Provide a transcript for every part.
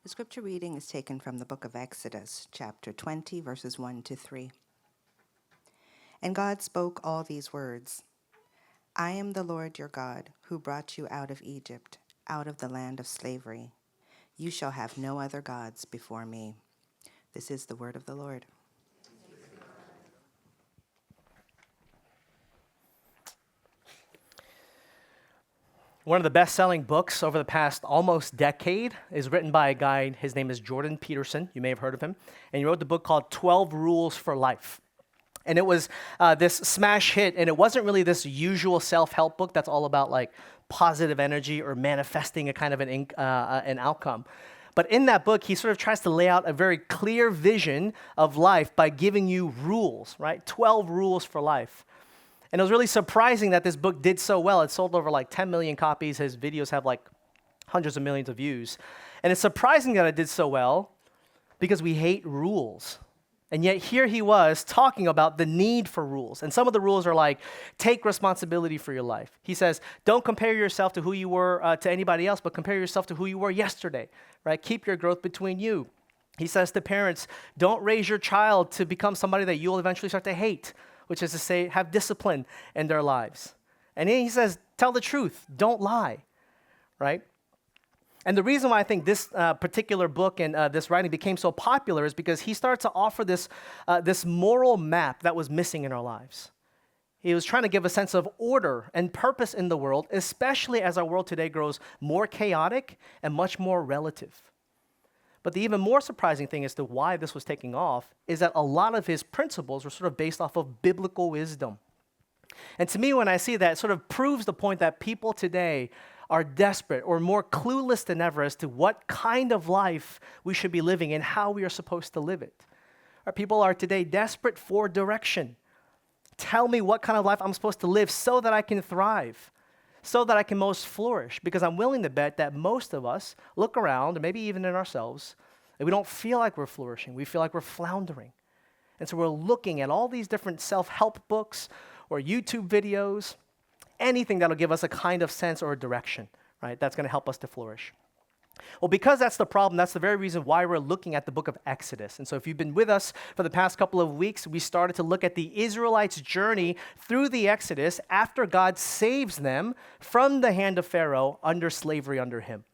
The scripture reading is taken from the book of Exodus, chapter 20, verses 1 to 3. And God spoke all these words: I am the Lord your God, who brought you out of Egypt, out of the land of slavery. You shall have no other gods before me. This is the word of the Lord. One of the best-selling books over the past almost decade is written by a guy, his name is Jordan Peterson. You may have heard of him. And he wrote the book called 12 Rules for Life. And it was this smash hit, and it wasn't really this usual self-help book that's all about like positive energy or manifesting a kind of an outcome. But in that book, he sort of tries to lay out a very clear vision of life by giving you rules, right? 12 rules for life. And it was really surprising that this book did so well. It sold over like 10 million copies. His videos have like hundreds of millions of views. And it's surprising that it did so well because we hate rules. And yet here he was talking about the need for rules. And some of the rules are like, take responsibility for your life. He says, don't compare yourself to who you were to anybody else, but compare yourself to who you were yesterday, right? Keep your growth between you. He says to parents, don't raise your child to become somebody that you'll eventually start to hate, which is to say, have discipline in their lives. And then he says, tell the truth, don't lie, right? And the reason why I think this particular book and this writing became so popular is because he started to offer this moral map that was missing in our lives. He was trying to give a sense of order and purpose in the world, especially as our world today grows more chaotic and much more relative. But the even more surprising thing as to why this was taking off is that a lot of his principles were sort of based off of biblical wisdom. And to me, when I see that, it sort of proves the point that people today are desperate or more clueless than ever as to what kind of life we should be living and how we are supposed to live it. Our people are today desperate for direction. Tell me what kind of life I'm supposed to live so that I can thrive, so that I can most flourish, because I'm willing to bet that most of us look around, or maybe even in ourselves, and we don't feel like we're flourishing. We feel like we're floundering. And so we're looking at all these different self-help books or YouTube videos, anything that'll give us a kind of sense or a direction, right? That's going to help us to flourish. Well, because that's the problem, that's the very reason why we're looking at the book of Exodus. And so if you've been with us for the past couple of weeks, we started to look at the Israelites' journey through the Exodus after God saves them from the hand of Pharaoh under slavery under him.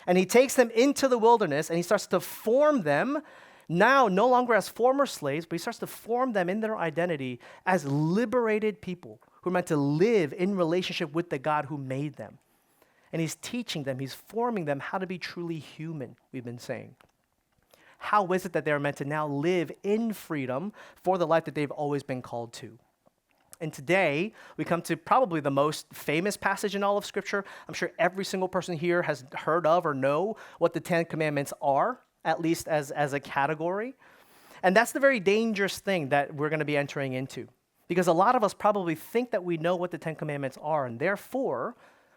And he takes them into the wilderness and he starts to form them now no longer as former slaves, but he starts to form them in their identity as liberated people who are meant to live in relationship with the God who made them. And he's teaching them, he's forming them how to be truly human, we've been saying. How is it that they're meant to now live in freedom for the life that they've always been called to? And today, we come to probably the most famous passage in all of Scripture. I'm sure every single person here has heard of or know what the Ten Commandments are, at least as a category. And that's the very dangerous thing that we're going to be entering into. Because a lot of us probably think that we know what the Ten Commandments are, and therefore,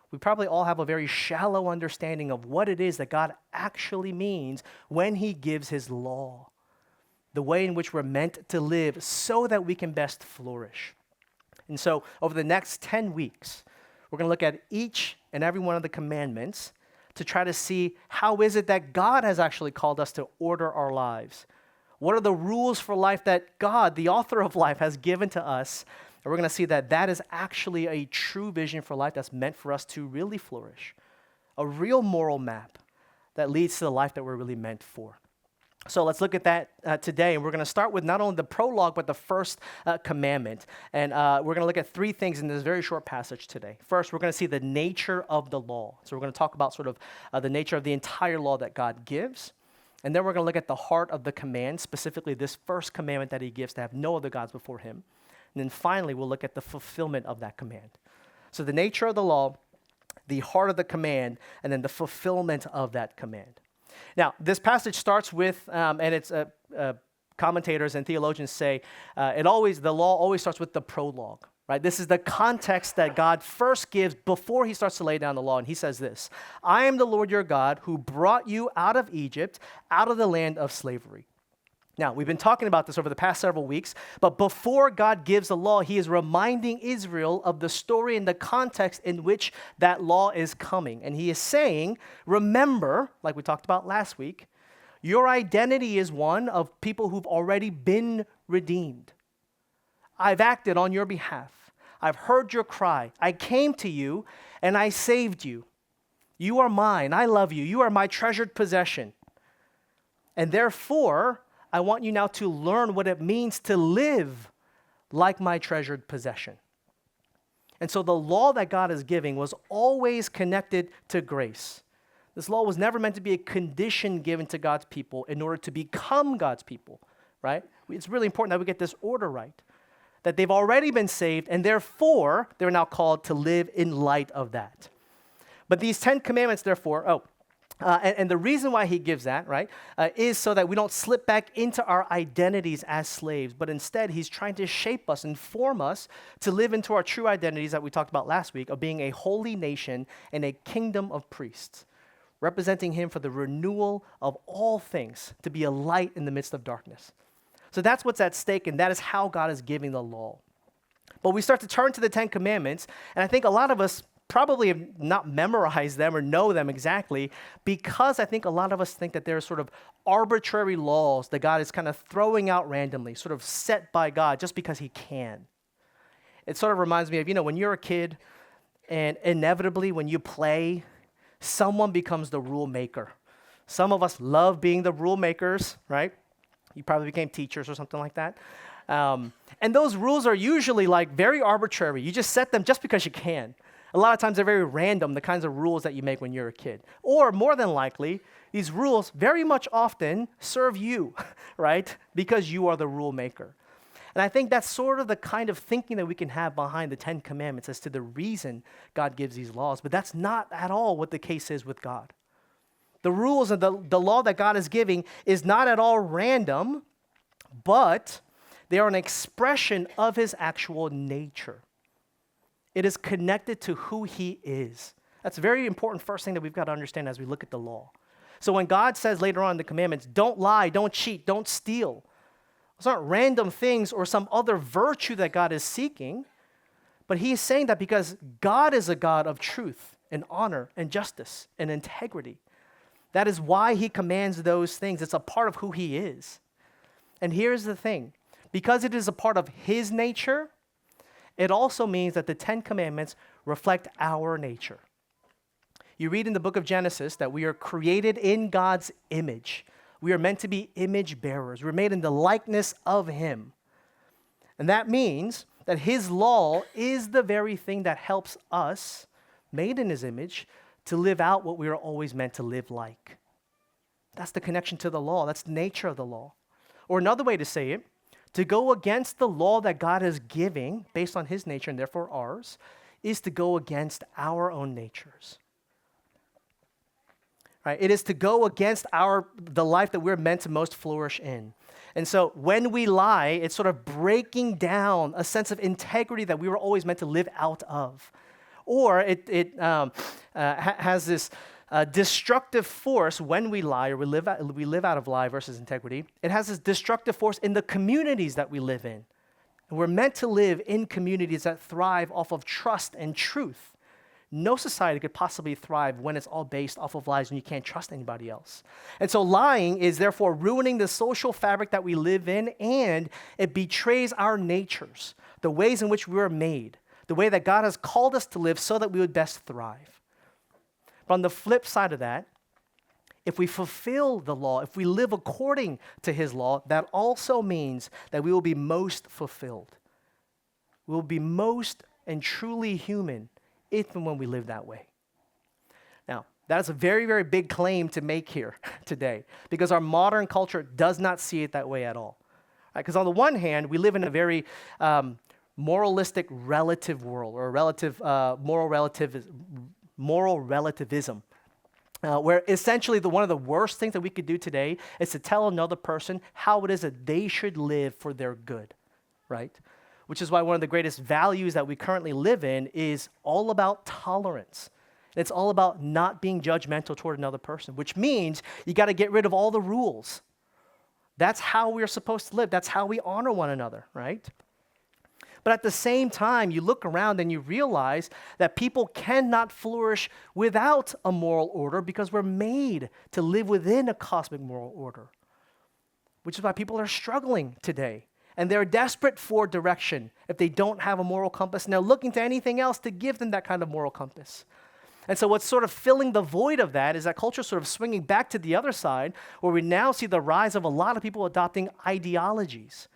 we probably all have a very shallow understanding of what it is that God actually means when he gives his law, the way in which we're meant to live so that we can best flourish. And so over the next 10 weeks, we're going to look at each and every one of the commandments to try to see how is it that God has actually called us to order our lives. What are the rules for life that God, the author of life, has given to us? And we're going to see that that is actually a true vision for life that's meant for us to really flourish. A real moral map that leads to the life that we're really meant for. So let's look at that today. And we're going to start with not only the prologue, but the first commandment. And we're going to look at three things in this very short passage today. First, we're going to see the nature of the law. So we're going to talk about sort of the nature of the entire law that God gives. And then we're going to look at the heart of the command, specifically this first commandment that he gives to have no other gods before him. And then finally, we'll look at the fulfillment of that command. So the nature of the law, the heart of the command, and then the fulfillment of that command. Now, this passage starts with, and it's commentators and theologians say, the law always starts with the prologue, right? This is the context that God first gives before he starts to lay down the law. And he says this: I am the Lord your God who brought you out of Egypt, out of the land of slavery. Now, we've been talking about this over the past several weeks, but before God gives the law, he is reminding Israel of the story and the context in which that law is coming. And he is saying, remember, like we talked about last week, Your identity is one of people who've already been redeemed. I've acted on your behalf. I've heard your cry. I came to you and I saved you. You are mine. I love you. You are my treasured possession. And therefore, I want you now to learn what it means to live like my treasured possession. And so the law that God is giving was always connected to grace. This law was never meant to be a condition given to God's people in order to become God's people, right? It's really important that we get this order right, that they've already been saved, and therefore, they're now called to live in light of that. But these 10 commandments, therefore, and the reason why he gives that, right, is so that we don't slip back into our identities as slaves, but instead he's trying to shape us and form us to live into our true identities that we talked about last week of being a holy nation and a kingdom of priests, representing him for the renewal of all things, to be a light in the midst of darkness. So that's what's at stake, and that is how God is giving the law. But we start to turn to the 10 commandments, and I think a lot of us probably have not memorized them or know them exactly, because I think a lot of us think that they're sort of arbitrary laws that God is kind of throwing out randomly, sort of set by God just because he can. It sort of reminds me of, when you're a kid and inevitably when you play, someone becomes the rule maker. Some of us love being the rule makers, right? You probably became teachers or something like that. And those rules are usually like very arbitrary. You just set them just because you can. A lot of times they're very random, the kinds of rules that you make when you're a kid. Or more than likely, these rules very much often serve you, right? Because you are the rule maker. And I think that's sort of the kind of thinking that we can have behind the 10 commandments as to the reason God gives these laws. But that's not at all what the case is with God. The rules and the law that God is giving is not at all random, but they are an expression of his actual nature. It is connected to who he is. That's a very important first thing that we've got to understand as we look at the law. So when God says later on in the commandments, don't lie, don't cheat, don't steal, those aren't random things or some other virtue that God is seeking, but he is saying that because God is a God of truth and honor and justice and integrity. That is why he commands those things. It's a part of who he is. And here's the thing. Because it is a part of his nature, it also means that the 10 commandments reflect our nature. You read in the book of Genesis that we are created in God's image. We are meant to be image bearers. We're made in the likeness of him. And that means that his law is the very thing that helps us, made in his image, to live out what we are always meant to live like. That's the connection to the law. That's the nature of the law. Or another way to say it, to go against the law that God is giving based on his nature and therefore ours is to go against our own natures. Right? It is to go against the life that we're meant to most flourish in. And so when we lie, it's sort of breaking down a sense of integrity that we were always meant to live out of. Or it has this destructive force when we lie, or we live out of lie versus integrity. It has this destructive force in the communities that we live in. And we're meant to live in communities that thrive off of trust and truth. No society could possibly thrive when it's all based off of lies and you can't trust anybody else. And so lying is therefore ruining the social fabric that we live in, and it betrays our natures, the ways in which we were made, the way that God has called us to live so that we would best thrive. But on the flip side of that, if we fulfill the law, if we live according to his law, that also means that we will be most fulfilled. We will be most and truly human if and when we live that way. Now, that is a very, very big claim to make here today, because our modern culture does not see it that way at all. Because on the one hand, we live in a very moralistic relative world, or moral relativism, where essentially one of the worst things that we could do today is to tell another person how it is that they should live for their good, right? Which is why one of the greatest values that we currently live in is all about tolerance. It's all about not being judgmental toward another person, which means you got to get rid of all the rules. That's how we're supposed to live. That's how we honor one another, right? But at the same time, you look around and you realize that people cannot flourish without a moral order because we're made to live within a cosmic moral order, which is why people are struggling today. And they're desperate for direction if they don't have a moral compass, and they're looking to anything else to give them that kind of moral compass. And so what's sort of filling the void of that is that culture sort of swinging back to the other side, where we now see the rise of a lot of people adopting ideologies.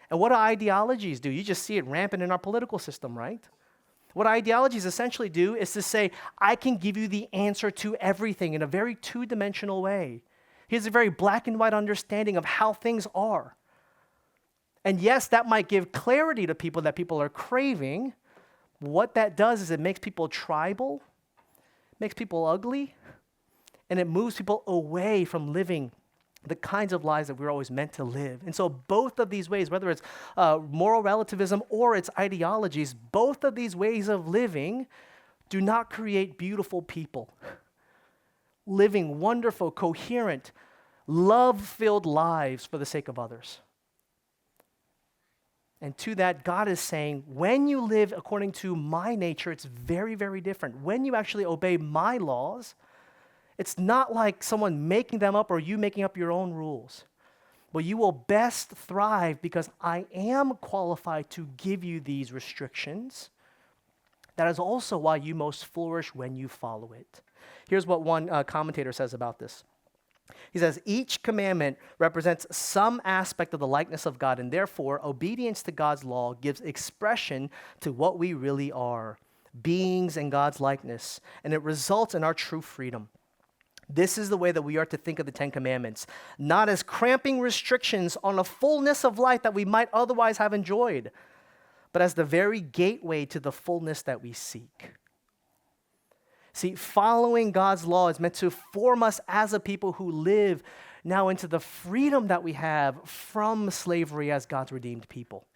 And what do ideologies do? You just see it rampant in our political system, right? What ideologies essentially do is to say, I can give you the answer to everything in a very two-dimensional way. Here's a very black and white understanding of how things are. And yes, that might give clarity to people that people are craving. What that does is it makes people tribal, makes people ugly, and it moves people away from living the kinds of lives that we're always meant to live. And so both of these ways, whether it's moral relativism or it's ideologies, both of these ways of living do not create beautiful people, living wonderful, coherent, love-filled lives for the sake of others. And to that, God is saying, when you live according to my nature, it's very, very different. When you actually obey my laws, it's not like someone making them up or you making up your own rules. But you will best thrive because I am qualified to give you these restrictions. That is also why you most flourish when you follow it. Here's what one commentator says about this. He says, each commandment represents some aspect of the likeness of God, and therefore obedience to God's law gives expression to what we really are, beings in God's likeness, and it results in our true freedom. This is the way that we are to think of the Ten Commandments, not as cramping restrictions on a fullness of life that we might otherwise have enjoyed, but as the very gateway to the fullness that we seek. See, following God's law is meant to form us as a people who live now into the freedom that we have from slavery as God's redeemed people.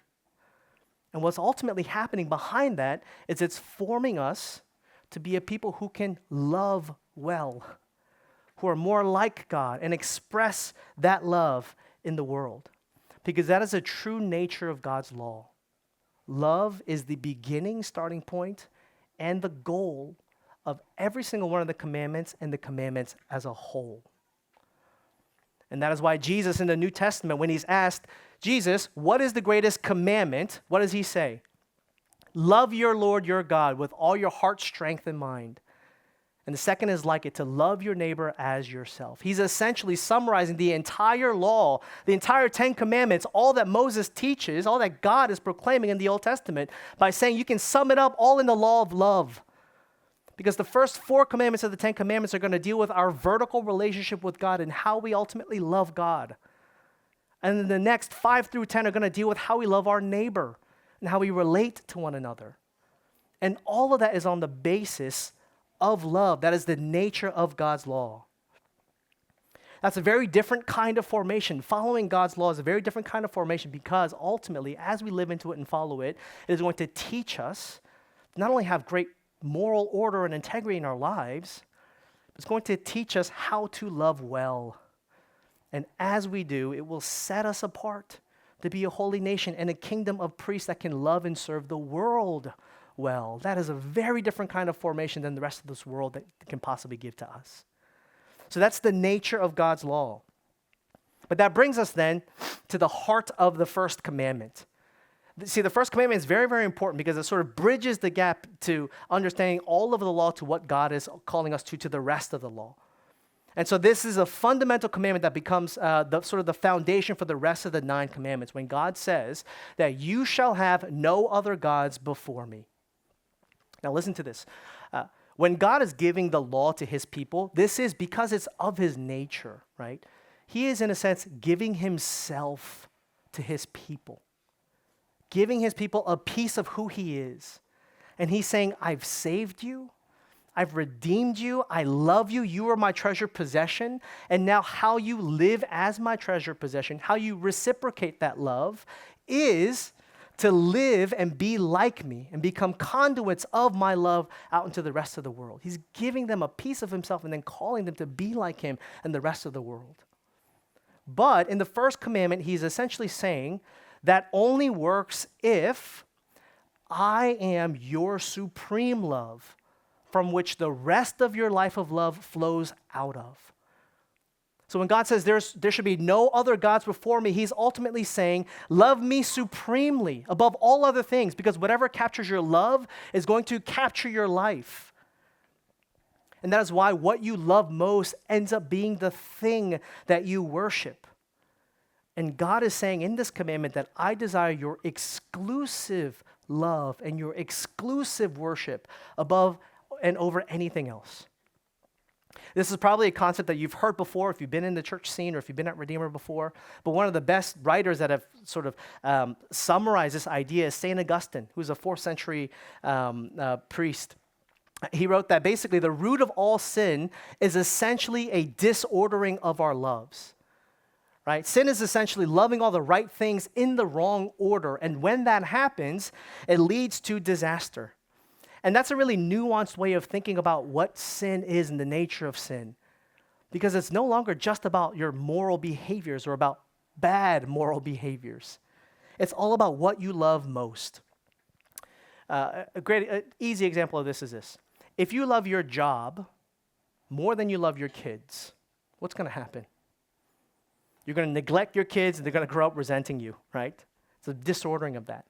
And what's ultimately happening behind that is it's forming us to be a people who can love well, who are more like God and express that love in the world. Because that is a true nature of God's law. Love is the beginning, starting point, and the goal of every single one of the commandments and the commandments as a whole. And that is why Jesus in the New Testament, when he's asked, Jesus, what is the greatest commandment? What does he say? Love your Lord your God with all your heart, strength, and mind. And the second is like it, to love your neighbor as yourself. He's essentially summarizing the entire law, the entire Ten Commandments, all that Moses teaches, all that God is proclaiming in the Old Testament by saying you can sum it up all in the law of love. Because the first 4 commandments of the 10 commandments are going to deal with our vertical relationship with God and how we ultimately love God. And then the next 5 through 10 are going to deal with how we love our neighbor and how we relate to one another. And all of that is on the basis of love. That is the nature of God's law. That's a very different kind of formation. Following God's law is a very different kind of formation because ultimately, as we live into it and follow it, it is going to teach us to not only have great moral order and integrity in our lives, it's going to teach us how to love well. And as we do, it will set us apart to be a holy nation and a kingdom of priests that can love and serve the world well. That is a very different kind of formation than the rest of this world that can possibly give to us. So that's the nature of God's law. But that brings us then to the heart of the first commandment. See, the first commandment is very, very important because it sort of bridges the gap to understanding all of the law to what God is calling us to the rest of the law. And so this is a fundamental commandment that becomes the foundation for the rest of the 9 commandments when God says that you shall have no other gods before me. Now listen to this. When God is giving the law to his people, this is because it's of his nature, right? He is, in a sense, giving himself to his people. Giving his people a piece of who he is. And he's saying, I've saved you. I've redeemed you. I love you. You are my treasured possession. And now how you live as my treasured possession, how you reciprocate that love is to live and be like me and become conduits of my love out into the rest of the world. He's giving them a piece of himself and then calling them to be like him and the rest of the world. But in the first commandment, he's essentially saying that only works if I am your supreme love from which the rest of your life of love flows out of. So when God says there should be no other gods before me, he's ultimately saying, love me supremely above all other things, because whatever captures your love is going to capture your life. And that is why what you love most ends up being the thing that you worship. And God is saying in this commandment that I desire your exclusive love and your exclusive worship above and over anything else. This is probably a concept that you've heard before if you've been in the church scene or if you've been at Redeemer before. But one of the best writers that have sort of summarized this idea is St. Augustine, who's a 4th century priest. He wrote that basically the root of all sin is essentially a disordering of our loves. Right? Sin is essentially loving all the right things in the wrong order. And when that happens, it leads to disaster. And that's a really nuanced way of thinking about what sin is and the nature of sin. Because it's no longer just about your moral behaviors or about bad moral behaviors. It's all about what you love most. Easy example of this is this. If you love your job more than you love your kids, what's going to happen? You're going to neglect your kids and they're going to grow up resenting you, right? It's a disordering of that.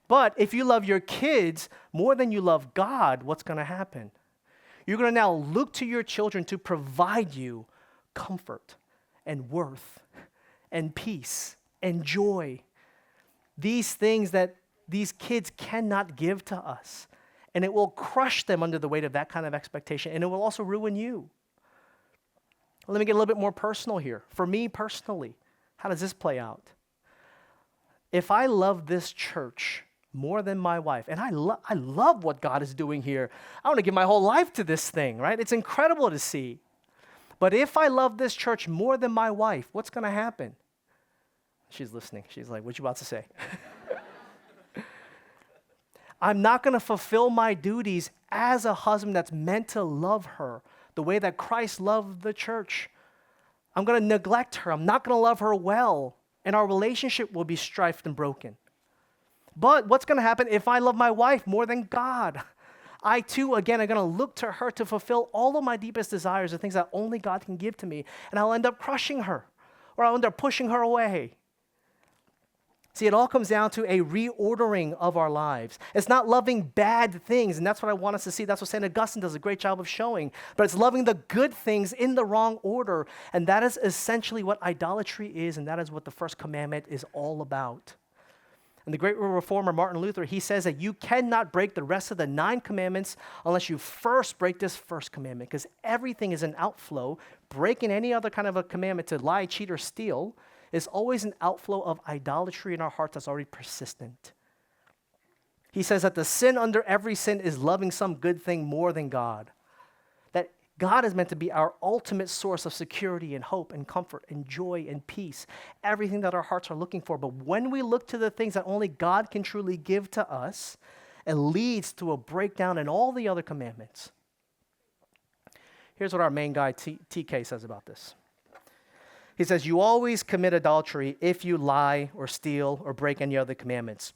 But if you love your kids more than you love God, what's going to happen? You're going to now look to your children to provide you comfort and worth and peace and joy. These things that these kids cannot give to us. And it will crush them under the weight of that kind of expectation. And it will also ruin you. Let me get a little bit more personal here. For me personally, how does this play out? If I love this church more than my wife, and I love what God is doing here. I want to give my whole life to this thing, right? It's incredible to see. But if I love this church more than my wife, what's going to happen? She's listening. She's like, what you about to say? I'm not going to fulfill my duties as a husband that's meant to love her the way that Christ loved the church. I'm going to neglect her. I'm not going to love her well, and our relationship will be strifed and broken. But what's going to happen if I love my wife more than God? I too, again, am going to look to her to fulfill all of my deepest desires, the things that only God can give to me, and I'll end up crushing her, or I'll end up pushing her away. See, it all comes down to a reordering of our lives. It's not loving bad things, and that's what I want us to see. That's what St. Augustine does a great job of showing. But it's loving the good things in the wrong order, and that is essentially what idolatry is, and that is what the first commandment is all about. And the great reformer Martin Luther, he says that you cannot break the rest of the 9 commandments unless you first break this first commandment, because everything is an outflow. Breaking any other kind of a commandment to lie, cheat, or steal is always an outflow of idolatry in our hearts that's already persistent. He says that the sin under every sin is loving some good thing more than God. That God is meant to be our ultimate source of security and hope and comfort and joy and peace, everything that our hearts are looking for. But when we look to the things that only God can truly give to us, it leads to a breakdown in all the other commandments. Here's what our main guy, TK, says about this. He says, you always commit adultery if you lie or steal or break any other commandments.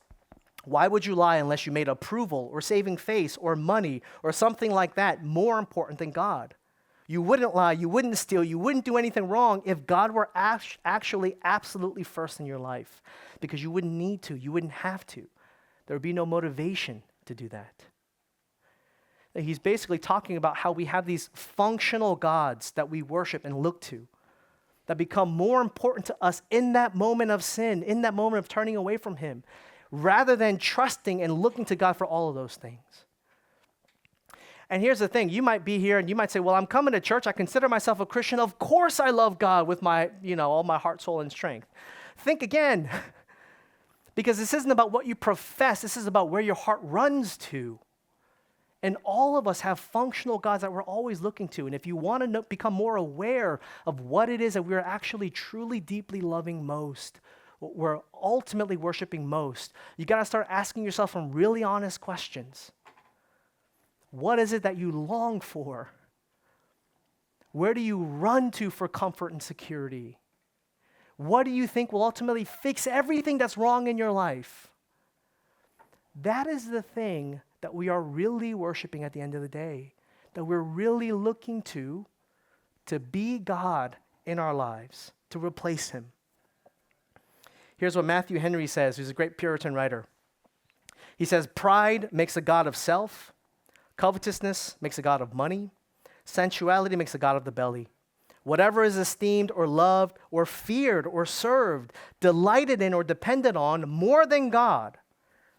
Why would you lie unless you made approval or saving face or money or something like that more important than God? You wouldn't lie, you wouldn't steal, you wouldn't do anything wrong if God were actually absolutely first in your life, because you wouldn't need to, you wouldn't have to. There would be no motivation to do that. He's basically talking about how we have these functional gods that we worship and look to, that become more important to us in that moment of sin, in that moment of turning away from Him, rather than trusting and looking to God for all of those things. And here's the thing, you might be here and you might say, well, I'm coming to church, I consider myself a Christian, of course I love God with my, all my heart, soul, and strength. Think again, because this isn't about what you profess, this is about where your heart runs to. And all of us have functional gods that we're always looking to. And if you want to become more aware of what it is that we're actually truly deeply loving most, what we're ultimately worshiping most, you got to start asking yourself some really honest questions. What is it that you long for? Where do you run to for comfort and security? What do you think will ultimately fix everything that's wrong in your life? that is the thing that we are really worshiping at the end of the day, that we're really looking to be God in our lives, to replace him. Here's what Matthew Henry says, who's a great Puritan writer. He says, pride makes a god of self, covetousness makes a god of money, sensuality makes a god of the belly. Whatever is esteemed or loved or feared or served, delighted in or depended on more than God,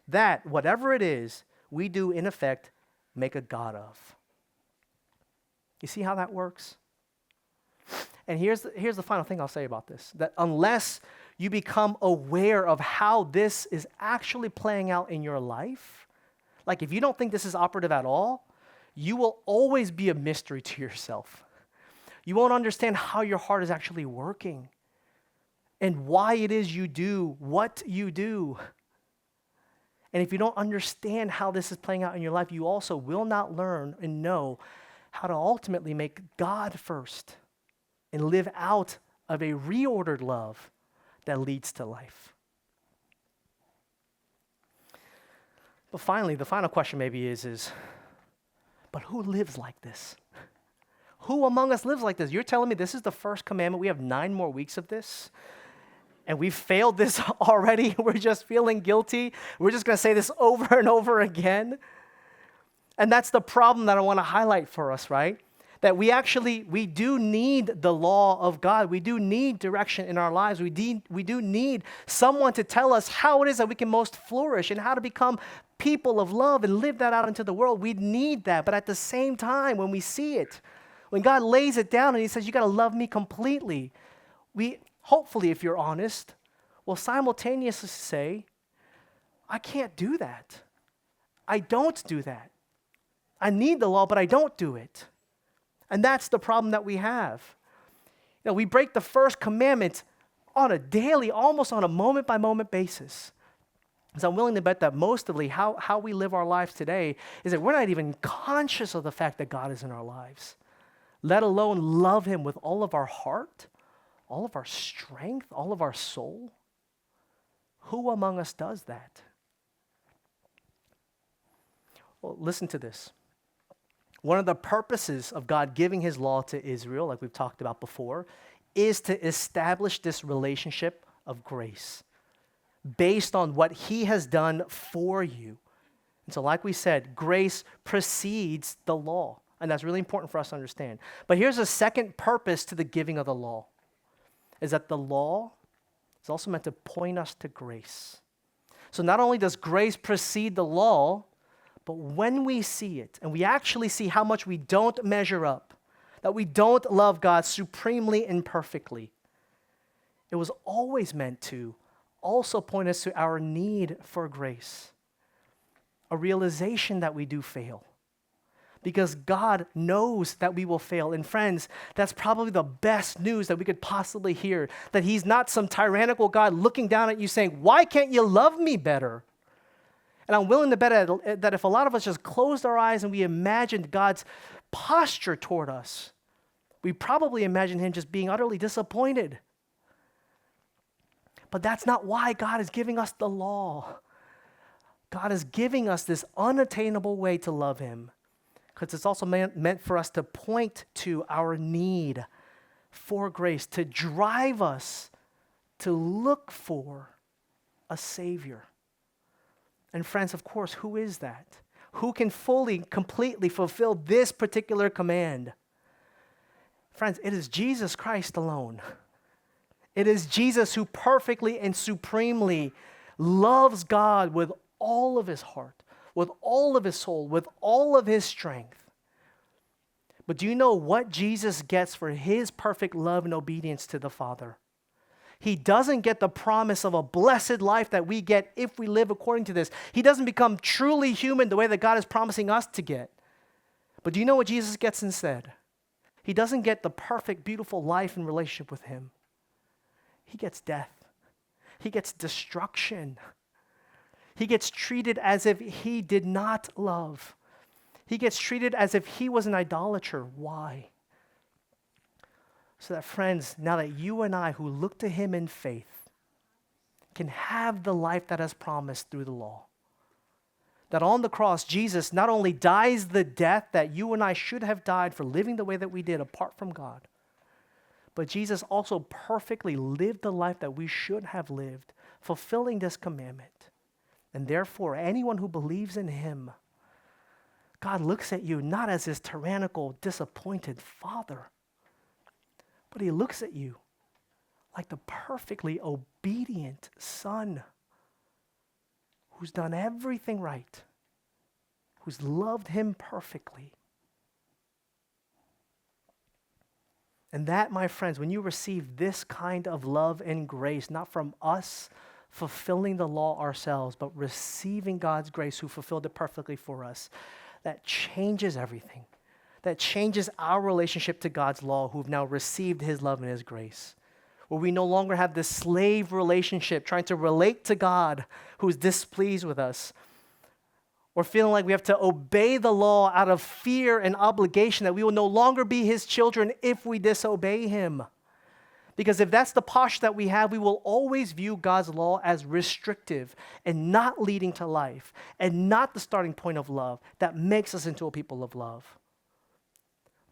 that, whatever it is, we do in effect make a god of. You see how that works? And here's the final thing I'll say about this, that unless you become aware of how this is actually playing out in your life, like if you don't think this is operative at all, you will always be a mystery to yourself. You won't understand how your heart is actually working and why it is you do what you do. And if you don't understand how this is playing out in your life, you also will not learn and know how to ultimately make God first and live out of a reordered love that leads to life. But finally, the final question maybe is, but who lives like this? Who among us lives like this? You're telling me this is the first commandment. We have 9 more weeks of this. And we've failed this already. We're just feeling guilty. We're just going to say this over and over again. And that's the problem that I want to highlight for us, right? That we do need the law of God. We do need direction in our lives. We do need someone to tell us how it is that we can most flourish and how to become people of love and live that out into the world. We need that. But at the same time, when we see it, when God lays it down and he says, you got to love me completely, we hopefully, if you're honest, will simultaneously say, I can't do that. I don't do that. I need the law, but I don't do it. And that's the problem that we have. You know, we break the first commandment on a daily, almost on a moment-by-moment basis. So I'm willing to bet that mostly how we live our lives today is that we're not even conscious of the fact that God is in our lives, let alone love him with all of our heart, all of our strength, all of our soul. Who among us does that? Well, listen to this. One of the purposes of God giving his law to Israel, like we've talked about before, is to establish this relationship of grace based on what he has done for you. And so like we said, grace precedes the law. And that's really important for us to understand. But here's a second purpose to the giving of the law, is that the law is also meant to point us to grace. So not only does grace precede the law, but when we see it, and we actually see how much we don't measure up, that we don't love God supremely and perfectly, it was always meant to also point us to our need for grace, a realization that we do fail. Because God knows that we will fail. And friends, that's probably the best news that we could possibly hear, that he's not some tyrannical God looking down at you saying, why can't you love me better? And I'm willing to bet that if a lot of us just closed our eyes and we imagined God's posture toward us, we probably imagine him just being utterly disappointed. But that's not why God is giving us the law. God is giving us this unattainable way to love him, because it's also meant for us to point to our need for grace, to drive us to look for a Savior. And friends, of course, who is that? Who can fully, completely fulfill this particular command? Friends, it is Jesus Christ alone. It is Jesus who perfectly and supremely loves God with all of his heart, with all of his soul, with all of his strength. But do you know what Jesus gets for his perfect love and obedience to the Father? He doesn't get the promise of a blessed life that we get if we live according to this. He doesn't become truly human the way that God is promising us to get. But do you know what Jesus gets instead? He doesn't get the perfect, beautiful life and relationship with him. He gets death. He gets destruction. He gets treated as if he did not love. He gets treated as if he was an idolater. Why? So that, friends, now that you and I who look to him in faith can have the life that is promised through the law, That on the cross, Jesus not only dies the death that you and I should have died for living the way that we did apart from God, but Jesus also perfectly lived the life that we should have lived, fulfilling this commandment. And therefore, anyone who believes in him, God looks at you not as his tyrannical, disappointed father, but he looks at you like the perfectly obedient son who's done everything right, who's loved him perfectly. And that, my friends, when you receive this kind of love and grace, not from us fulfilling the law ourselves, but receiving God's grace who fulfilled it perfectly for us, that changes everything. That changes our relationship to God's law, who've now received his love and his grace. Where we no longer have this slave relationship trying to relate to God who's displeased with us. Or feeling like we have to obey the law out of fear and obligation, that we will no longer be his children if we disobey him. Because if that's the posture that we have, we will always view God's law as restrictive and not leading to life and not the starting point of love that makes us into a people of love.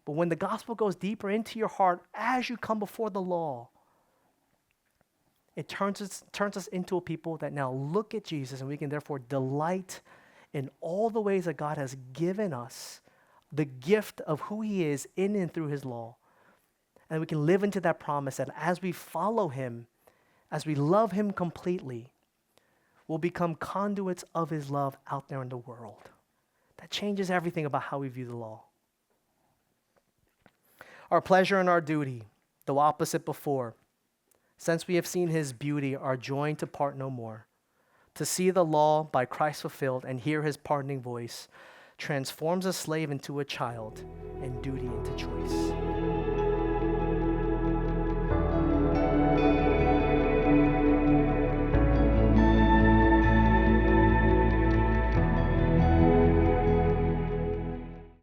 But when the gospel goes deeper into your heart as you come before the law, it turns us into a people that now look at Jesus, and we can therefore delight in all the ways that God has given us the gift of who he is in and through his law. And we can live into that promise that as we follow him, as we love him completely, we'll become conduits of his love out there in the world. That changes everything about how we view the law. Our pleasure and our duty, though opposite before, since we have seen his beauty, are joined to part no more. To see the law by Christ fulfilled and hear his pardoning voice transforms a slave into a child and duty into choice.